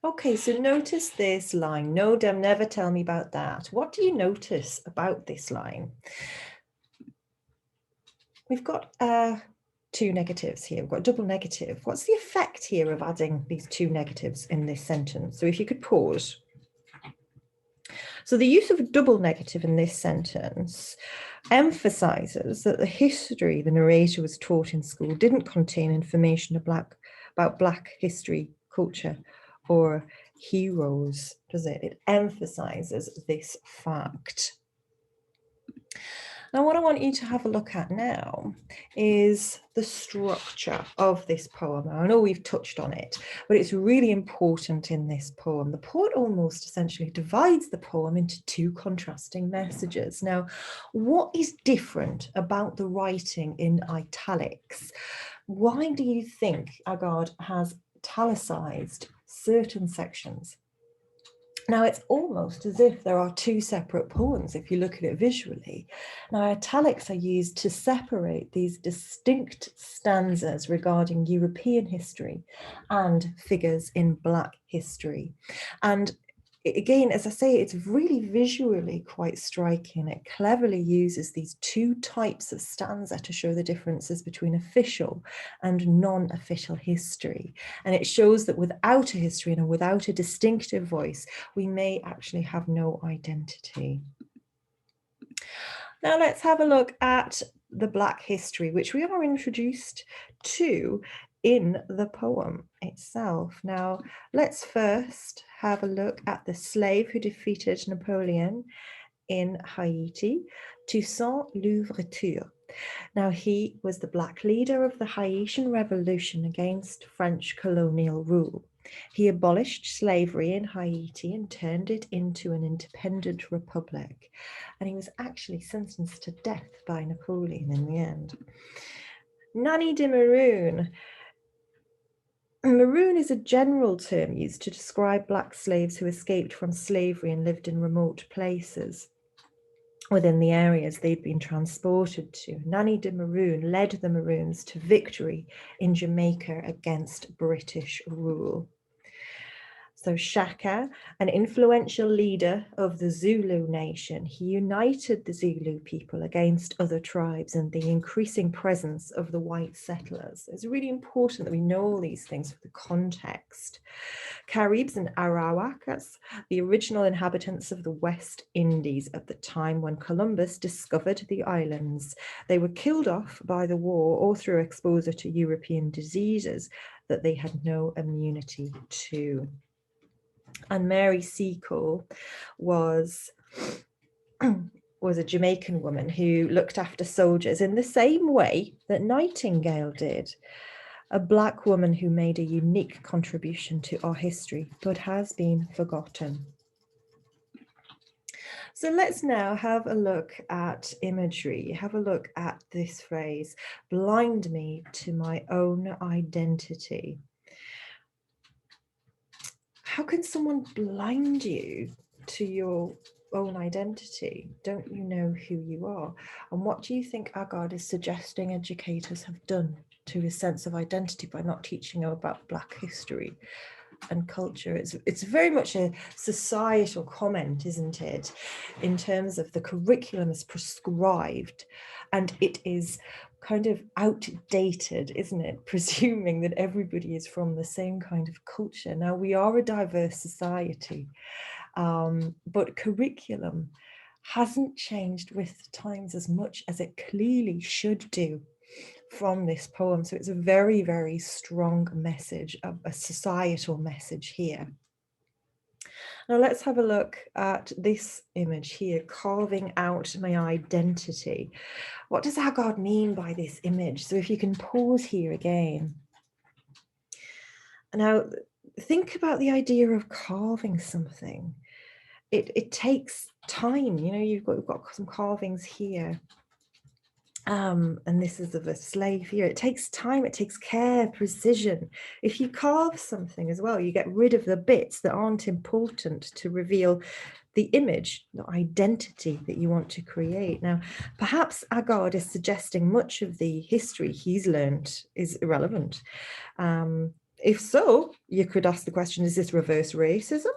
Okay, so notice this line. No, Dem, never tell me about that. What do you notice about this line? We've got two negatives here. We've got a double negative. What's the effect here of adding these two negatives in this sentence? So if you could pause. So the use of a double negative in this sentence emphasizes that the history the narrator was taught in school didn't contain information about Black history, culture, or heroes, does it? It emphasizes this fact. Now, what I want you to have a look at now is the structure of this poem. Now, I know we've touched on it, but it's really important in this poem. The poet almost essentially divides the poem into two contrasting messages. Now, what is different about the writing in italics? Why do you think Agard has italicized certain sections? Now, it's almost as if there are two separate poems if you look at it visually. Now, italics are used to separate these distinct stanzas regarding European history and figures in Black history. And again, as I say, it's really visually quite striking. It cleverly uses these two types of stanza to show the differences between official and non-official history. And it shows that without a history and without a distinctive voice, we may actually have no identity. Now let's have a look at the Black history, which we are introduced to in the poem itself. Now, let's first have a look at the slave who defeated Napoleon in Haiti, Toussaint Louverture. Now, he was the Black leader of the Haitian Revolution against French colonial rule. He abolished slavery in Haiti and turned it into an independent republic. And he was actually sentenced to death by Napoleon in the end. Nanny de Maroon. Maroon is a general term used to describe Black slaves who escaped from slavery and lived in remote places within the areas they'd been transported to. Nanny de Maroon led the Maroons to victory in Jamaica against British rule. So Shaka, an influential leader of the Zulu nation, he united the Zulu people against other tribes and the increasing presence of the white settlers. It's really important that we know all these things for the context. Caribs and Arawaks, the original inhabitants of the West Indies at the time when Columbus discovered the islands. They were killed off by the war or through exposure to European diseases that they had no immunity to. And Mary Seacole was a Jamaican woman who looked after soldiers in the same way that Nightingale did. A Black woman who made a unique contribution to our history, but has been forgotten. So let's now have a look at imagery. Have a look at this phrase, blind me to my own identity. How can someone blind you to your own identity? Don't you know who you are? And what do you think Agard is suggesting educators have done to his sense of identity by not teaching him about Black history and culture? It's very much a societal comment, isn't it? In terms of the curriculum is prescribed and it is kind of outdated, isn't it? Presuming that everybody is from the same kind of culture. Now, we are a diverse society, but curriculum hasn't changed with times as much as it clearly should do from this poem. So it's a very, very strong message, a societal message here. Now let's have a look at this image here, carving out my identity. What does Agard mean by this image? So if you can pause here again. Now think about the idea of carving something. It takes time, you know, we've got some carvings here. And this is of a slave here. It takes time, it takes care, precision. If you carve something as well, you get rid of the bits that aren't important to reveal the image, the identity that you want to create. Now, perhaps Agard is suggesting much of the history he's learned is irrelevant. If so, you could ask the question, is this reverse racism?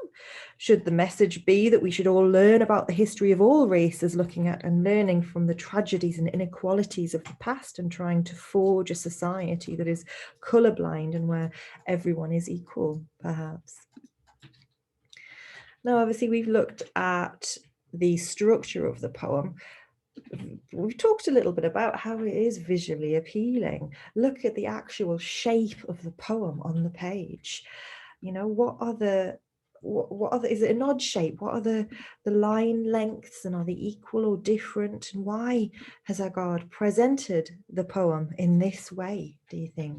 Should the message be that we should all learn about the history of all races, looking at and learning from the tragedies and inequalities of the past and trying to forge a society that is colorblind and where everyone is equal, perhaps? Now, obviously, we've looked at the structure of the poem. We've talked a little bit about how it is visually appealing. Look at the actual shape of the poem on the page. You know, what are the, is it an odd shape? What are the line lengths, and are they equal or different? And why has Agard presented the poem in this way, do you think?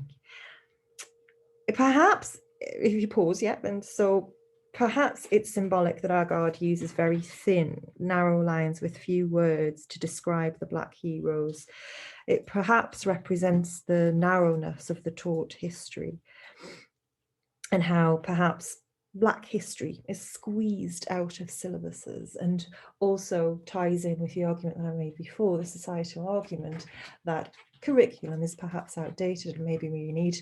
Perhaps, if you pause, and so perhaps it's symbolic that Agard uses very thin, narrow lines with few words to describe the Black heroes. It perhaps represents the narrowness of the taught history and how perhaps Black history is squeezed out of syllabuses, and also ties in with the argument that I made before, the societal argument that curriculum is perhaps outdated and maybe we need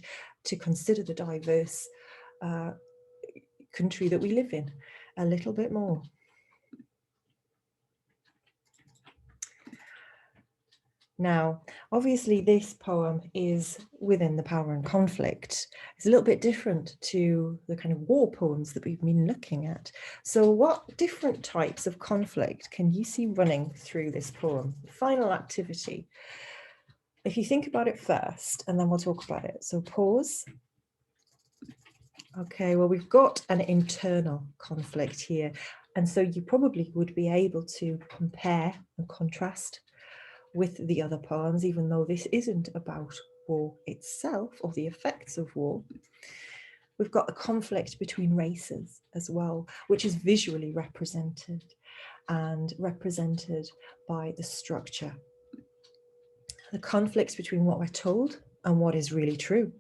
to consider the diverse country that we live in a little bit more. Now, obviously, this poem is within the Power and Conflict. It's a little bit different to the kind of war poems that we've been looking at. So what different types of conflict can you see running through this poem? Final activity. If you think about it first, and then we'll talk about it. So pause. Okay, well, we've got an internal conflict here. And so you probably would be able to compare and contrast with the other poems, even though this isn't about war itself or the effects of war. We've got the conflict between races as well, which is visually represented and represented by the structure. The conflict between what we're told and what is really true.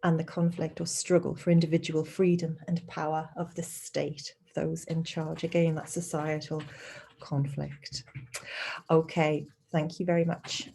And the conflict or struggle for individual freedom and power of the state, of those in charge. Again, that societal conflict. Okay, thank you very much.